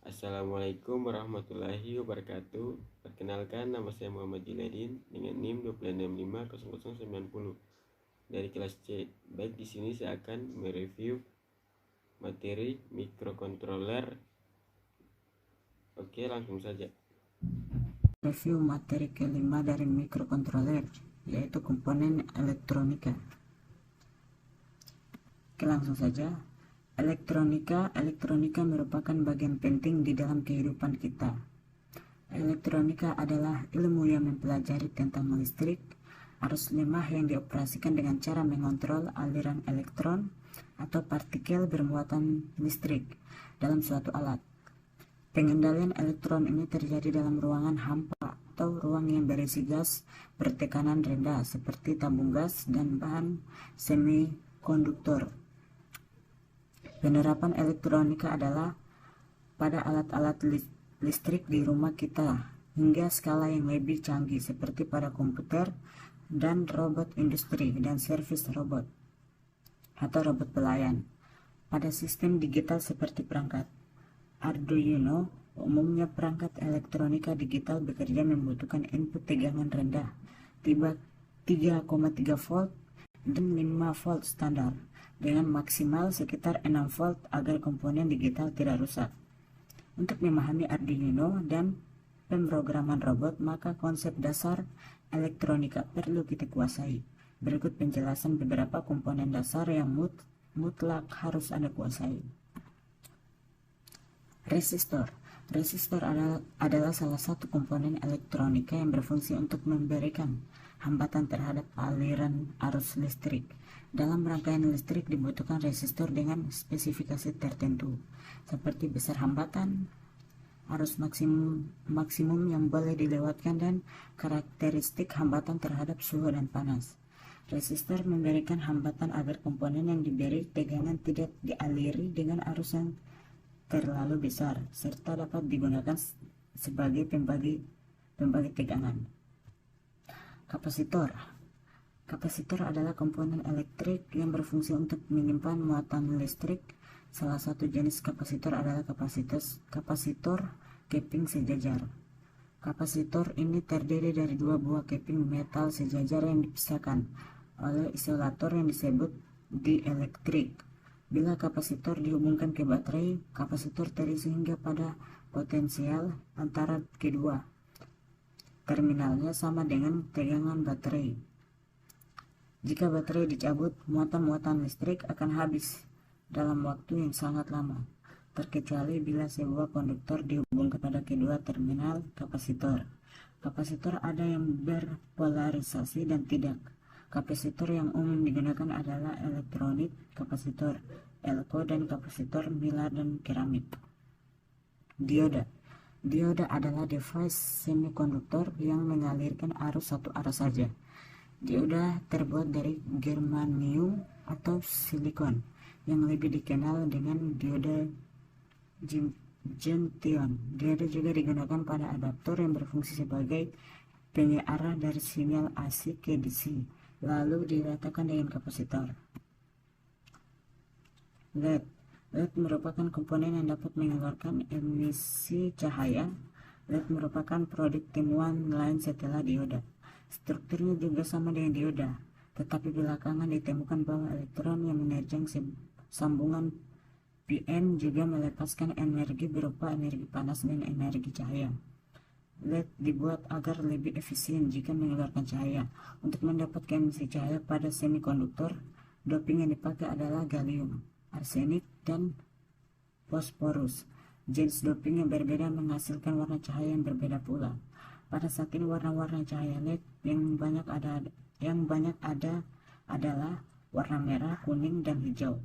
Assalamualaikum warahmatullahi wabarakatuh. Perkenalkan, nama saya Muhammad Junedin dengan NIM 2650090 dari kelas C. Baik, di sini saya akan mereview materi mikrokontroler. Oke, langsung saja. Review materi kelima dari mikrokontroler, yaitu komponen elektronika. Oke, langsung saja. Elektronika merupakan bagian penting di dalam kehidupan kita. Elektronika adalah ilmu yang mempelajari tentang listrik, arus lemah yang dioperasikan dengan cara mengontrol aliran elektron atau partikel bermuatan listrik dalam suatu alat. Pengendalian elektron ini terjadi dalam ruangan hampa atau ruang yang berisi gas bertekanan rendah seperti tabung gas dan bahan semikonduktor. Penerapan elektronika adalah pada alat-alat listrik di rumah kita hingga skala yang lebih canggih seperti pada komputer dan robot industri dan servis robot atau robot pelayan. Pada sistem digital seperti perangkat Arduino, umumnya perangkat elektronika digital bekerja membutuhkan input tegangan rendah, 3,3 volt dan 5 volt standar, dengan maksimal sekitar 6 volt agar komponen digital tidak rusak. Untuk memahami Arduino dan pemrograman robot, maka konsep dasar elektronika perlu kita kuasai. Berikut penjelasan beberapa komponen dasar yang mutlak harus Anda kuasai. Resistor adalah salah satu komponen elektronika yang berfungsi untuk memberikan hambatan terhadap aliran arus listrik. Dalam rangkaian listrik dibutuhkan resistor dengan spesifikasi tertentu, seperti besar hambatan, arus maksimum yang boleh dilewatkan, dan karakteristik hambatan terhadap suhu dan panas. Resistor memberikan hambatan agar komponen yang diberi tegangan tidak dialiri dengan arus yang terlalu besar, serta dapat digunakan sebagai pembagi tegangan. Kapasitor adalah komponen elektrik yang berfungsi untuk menyimpan muatan listrik. Salah satu jenis kapasitor adalah kapasitor keping sejajar. Kapasitor ini terdiri dari dua buah keping metal sejajar yang dipisahkan oleh isolator yang disebut dielektrik. Bila kapasitor dihubungkan ke baterai, kapasitor terisi hingga pada potensial antara kedua terminalnya sama dengan tegangan baterai. Jika baterai dicabut, muatan listrik akan habis dalam waktu yang sangat lama, terkecuali bila sebuah konduktor dihubungkan pada kedua terminal kapasitor. Kapasitor ada yang berpolarisasi dan tidak. Kapasitor yang umum digunakan adalah elektrolit, kapasitor elko, dan kapasitor milar dan keramik. Dioda adalah device semikonduktor yang mengalirkan arus satu arah saja. Dioda terbuat dari germanium atau silikon yang lebih dikenal dengan dioda junction. Dioda juga digunakan pada adaptor yang berfungsi sebagai pengarah dari sinyal AC ke DC, lalu diratakan dengan kapasitor. LED merupakan komponen yang dapat mengeluarkan emisi cahaya. LED merupakan produk temuan lain setelah dioda. Strukturnya juga sama dengan dioda, tetapi belakangan ditemukan bahwa elektron yang menerjang sambungan PN juga melepaskan energi berupa energi panas dan energi cahaya. LED dibuat agar lebih efisien jika mengeluarkan cahaya. Untuk mendapatkan emisi cahaya pada semikonduktor, doping yang dipakai adalah gallium, arsenik, dan fosforus. Jenis doping yang berbeda menghasilkan warna cahaya yang berbeda pula. Pada saat ini warna-warna cahaya LED yang banyak ada adalah warna merah, kuning, dan hijau.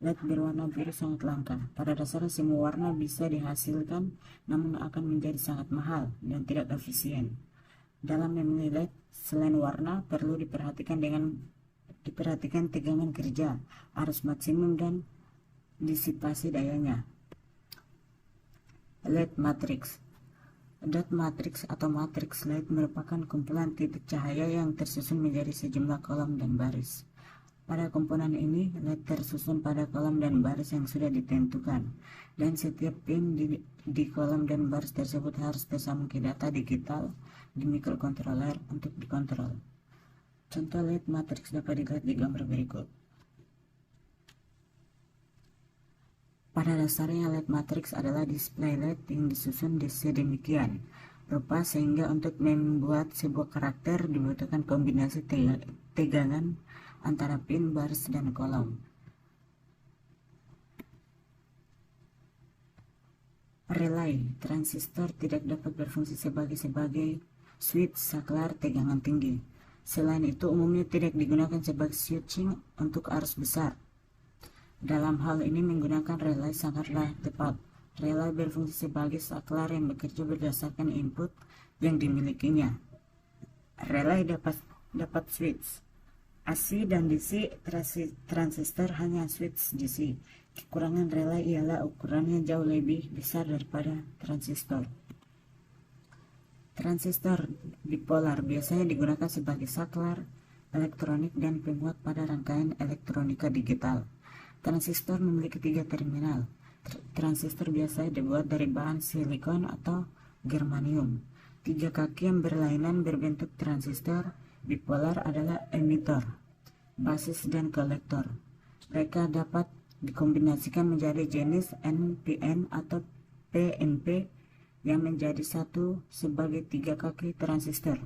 LED berwarna biru sangat langka. Pada dasarnya semua warna bisa dihasilkan, namun akan menjadi sangat mahal dan tidak efisien. Dalam memilih LED, selain warna, perlu diperhatikan tegangan kerja, arus maksimum, dan disipasi dayanya. LED matrix atau matriks LED merupakan kumpulan titik cahaya yang tersusun menjadi sejumlah kolom dan baris. Pada komponen ini, LED tersusun pada kolom dan baris yang sudah ditentukan, dan setiap pin di kolom dan baris tersebut harus tersambung ke data digital di mikrokontroler untuk dikontrol. Contoh LED matriks dapat dilihat di gambar berikut. Pada dasarnya LED matriks adalah display LED yang disusun sedemikian rupa sehingga untuk membuat sebuah karakter dibutuhkan kombinasi tegangan antara pin, baris, dan kolom. Relay transistor tidak dapat berfungsi sebagai switch saklar tegangan tinggi. Selain itu, umumnya tidak digunakan sebagai switching untuk arus besar. Dalam hal ini menggunakan relay sangatlah tepat. Relay berfungsi sebagai saklar yang bekerja berdasarkan input yang dimilikinya. Relay dapat switch AC dan DC. Transistor hanya switch DC. Kekurangan relay ialah ukurannya jauh lebih besar daripada transistor. Transistor bipolar biasanya digunakan sebagai saklar elektronik dan penguat pada rangkaian elektronika digital. Transistor memiliki 3 terminal. Transistor biasanya dibuat dari bahan silikon atau germanium. 3 kaki yang berlainan berbentuk transistor bipolar adalah emitor, basis, dan kolektor. Mereka dapat dikombinasikan menjadi jenis NPN atau PNP yang menjadi satu sebagai 3 kaki transistor.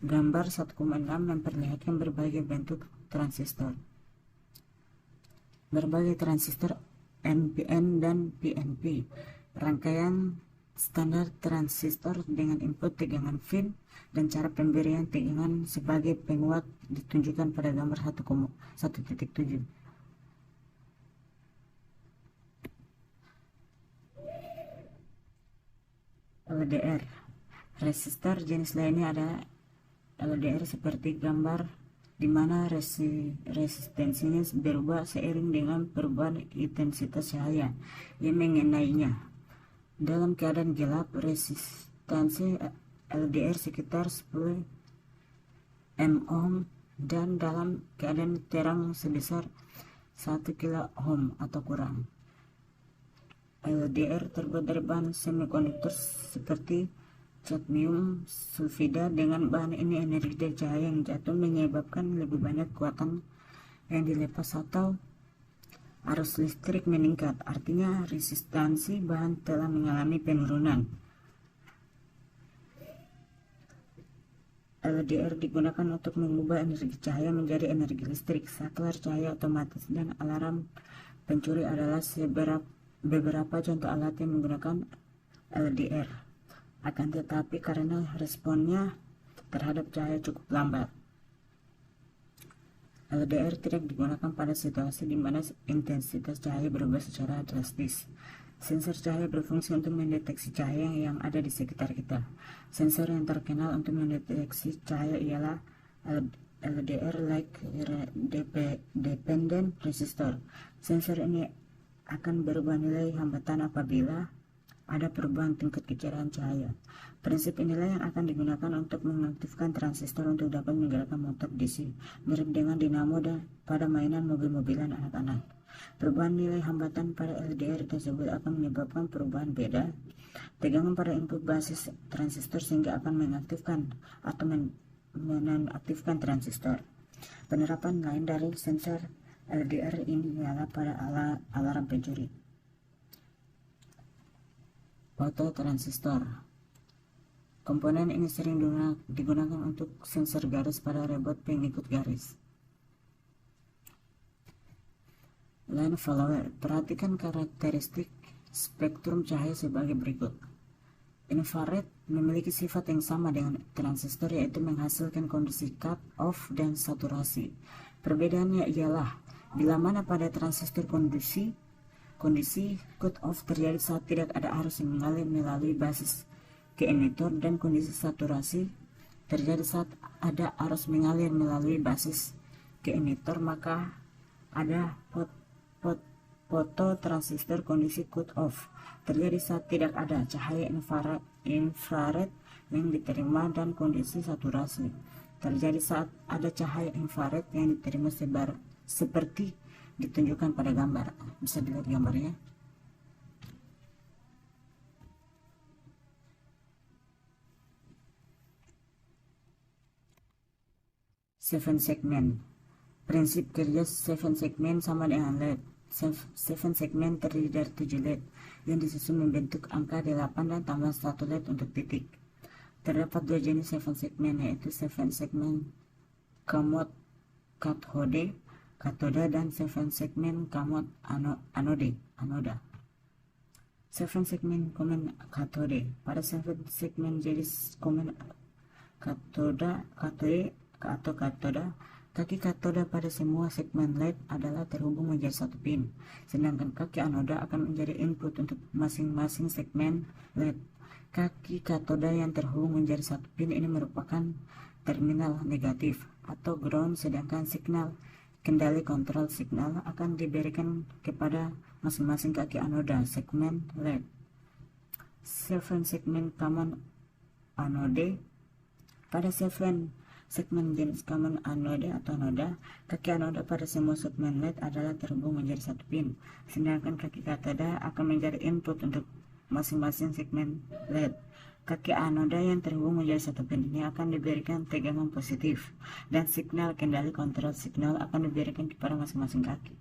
Gambar 1,6 memperlihatkan berbagai bentuk transistor. Berbagai transistor NPN dan PNP. Rangkaian standar transistor dengan input tegangan fin dan cara pemberian tegangan sebagai penguat ditunjukkan pada gambar 1.7. LDR. Resistor jenis lainnya ada LDR seperti gambar di mana resistensinya berubah seiring dengan perubahan intensitas cahaya yang mengenainya. Dalam keadaan gelap, resistansi LDR sekitar 10 mOhm dan dalam keadaan terang sebesar 1 kilo ohm atau kurang. LDR terbuat dari bahan semikonduktor seperti cadmium sulfida. Dengan bahan ini, energi dari cahaya yang jatuh menyebabkan lebih banyak kekuatan yang dilepas atau arus listrik meningkat. Artinya resistansi bahan telah mengalami penurunan. LDR digunakan untuk mengubah energi cahaya menjadi energi listrik. Saklar cahaya otomatis dan alarm pencuri adalah beberapa contoh alat yang menggunakan LDR. Akan tetapi karena responnya terhadap cahaya cukup lambat, LDR tidak digunakan pada situasi di mana intensitas cahaya berubah secara drastis. Sensor cahaya berfungsi untuk mendeteksi cahaya yang ada di sekitar kita. Sensor yang terkenal untuk mendeteksi cahaya ialah LDR like dependent resistor. Sensor ini akan berubah nilai hambatan apabila ada perubahan tingkat kecerahan cahaya. Prinsip inilah yang akan digunakan untuk mengaktifkan transistor untuk dapat menggerakkan motor DC, mirip dengan dinamo pada mainan mobil-mobilan anak-anak. Perubahan nilai hambatan pada LDR tersebut akan menyebabkan perubahan beda tegangan pada input basis transistor sehingga akan mengaktifkan atau menonaktifkan transistor. Penerapan lain dari sensor LDR ini ialah pada alarm pencuri. Fototransistor. Komponen ini sering digunakan untuk sensor garis pada robot pengikut garis. Line follower. Perhatikan karakteristik spektrum cahaya sebagai berikut. Infrared memiliki sifat yang sama dengan transistor, yaitu menghasilkan kondisi cut off dan saturasi. Perbedaannya ialah bila mana pada transistor kondisi cut off terjadi saat tidak ada arus yang mengalir melalui basis ke emitor, dan kondisi saturasi terjadi saat ada arus mengalir melalui basis ke emitor, maka ada fototransistor. Kondisi cut off terjadi saat tidak ada cahaya infrared yang diterima, dan kondisi saturasi terjadi saat ada cahaya infrared yang diterima seperti ditunjukkan pada gambar. Bisa dilihat gambarnya. Seven segment. Prinsip kerja 7 segmen sama dengan LED. 7 segmen terdiri dari 7 LED yang disusun membentuk angka 8 dan tambah 1 LED untuk titik. Terdapat dua jenis 7 segmen, yaitu 7 segmen kamot katoda dan 7 segmen kamot anoda. 7 segmen komen katode. Pada 7 segmen jenis komen katode atau katoda, kaki katoda pada semua segmen LED adalah terhubung menjadi satu pin, sedangkan kaki anoda akan menjadi input untuk masing-masing segmen LED. Kaki katoda yang terhubung menjadi satu pin ini merupakan terminal negatif atau ground, sedangkan signal kendali kontrol signal akan diberikan kepada masing-masing kaki anoda segmen LED. 7 segmen common anode. Pada 7 segmen jenis common anode atau anoda, kaki anoda pada semua segmen LED adalah terhubung menjadi satu pin, sedangkan kaki katoda akan menjadi input untuk masing-masing segmen LED. Kaki anoda yang terhubung menjadi satu pin ini akan diberikan tegangan positif, dan signal kendali kontrol signal akan diberikan kepada masing-masing kaki.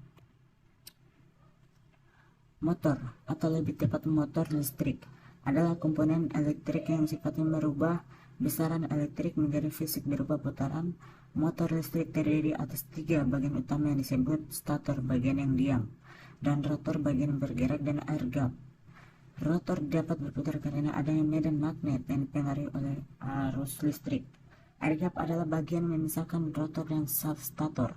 Motor, atau lebih tepat motor listrik, adalah komponen elektrik yang sifatnya merubah besaran elektrik menjadi fisik berupa putaran. Motor listrik terdiri atas 3 bagian utama yang disebut stator, bagian yang diam, dan rotor, bagian yang bergerak, dan air gap. Rotor dapat berputar karena adanya medan magnet yang dipengaruhi oleh arus listrik. Air gap adalah bagian memisahkan rotor dan stator.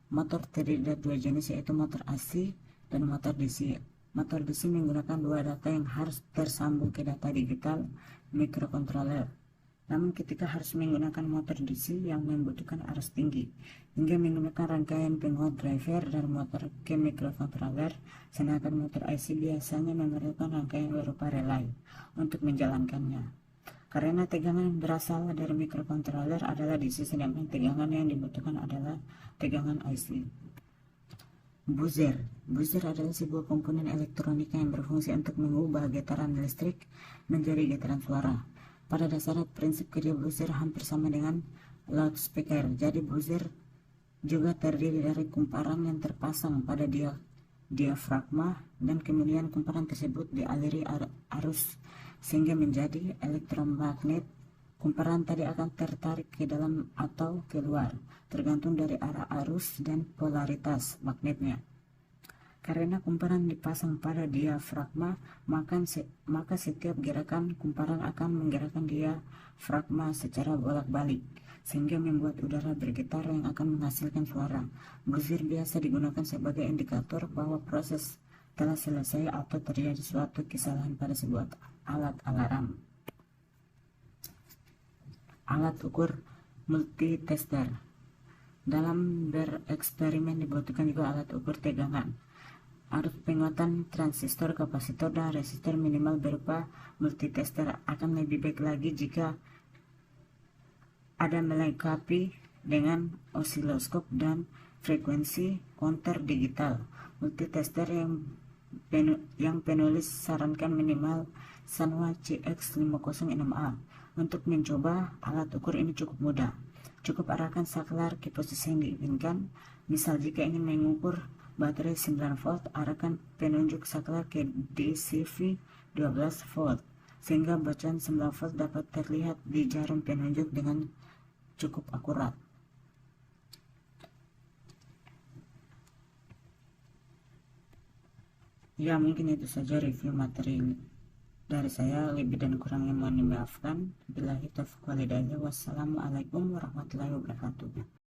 Motor terdiri dari dua jenis, yaitu motor AC dan motor DC. Motor DC menggunakan dua data yang harus tersambung ke data digital microcontroller. Namun ketika harus menggunakan motor DC yang membutuhkan arus tinggi, hingga menggunakan rangkaian penguat driver dan motor ke microcontroller, sedangkan motor IC biasanya memerlukan rangkaian berupa relay untuk menjalankannya. Karena tegangan yang berasal dari microcontroller adalah DC, sedangkan tegangan yang dibutuhkan adalah tegangan IC. Buzzer. Buzzer adalah sebuah komponen elektronika yang berfungsi untuk mengubah getaran listrik menjadi getaran suara. Pada dasarnya prinsip kerja buzzer hampir sama dengan loudspeaker. Jadi buzzer juga terdiri dari kumparan yang terpasang pada diafragma, dan kemudian kumparan tersebut dialiri arus sehingga menjadi elektromagnet. Kumparan tadi akan tertarik ke dalam atau keluar, tergantung dari arah arus dan polaritas magnetnya. Karena kumparan dipasang pada diafragma, maka setiap gerakan kumparan akan menggerakkan diafragma secara bolak-balik, sehingga membuat udara bergetar yang akan menghasilkan suara. Buzzer biasa digunakan sebagai indikator bahwa proses telah selesai atau terjadi suatu kesalahan pada sebuah alat alarm. Alat ukur multitester. Dalam bereksperimen dibutuhkan juga alat ukur tegangan, arus penguatan transistor, kapasitor, dan resistor minimal berupa multitester. Akan lebih baik lagi jika ada melengkapi dengan osiloskop dan frekuensi counter digital. Multitester yang penulis sarankan minimal Sanwa CX506A. Untuk mencoba alat ukur ini cukup mudah. Cukup arahkan saklar ke posisi yang diinginkan. Misal jika ingin mengukur baterai 9 volt, arahkan penunjuk saklar ke DCV 12 volt, sehingga bacaan 9 volt dapat terlihat di jarum penunjuk dengan cukup akurat. Ya, mungkin itu saja review materi dari saya. Lebih dan kurangnya mohon dimaafkan. Billahi taufiq wal hidayah. Wassalamualaikum warahmatullahi wabarakatuh.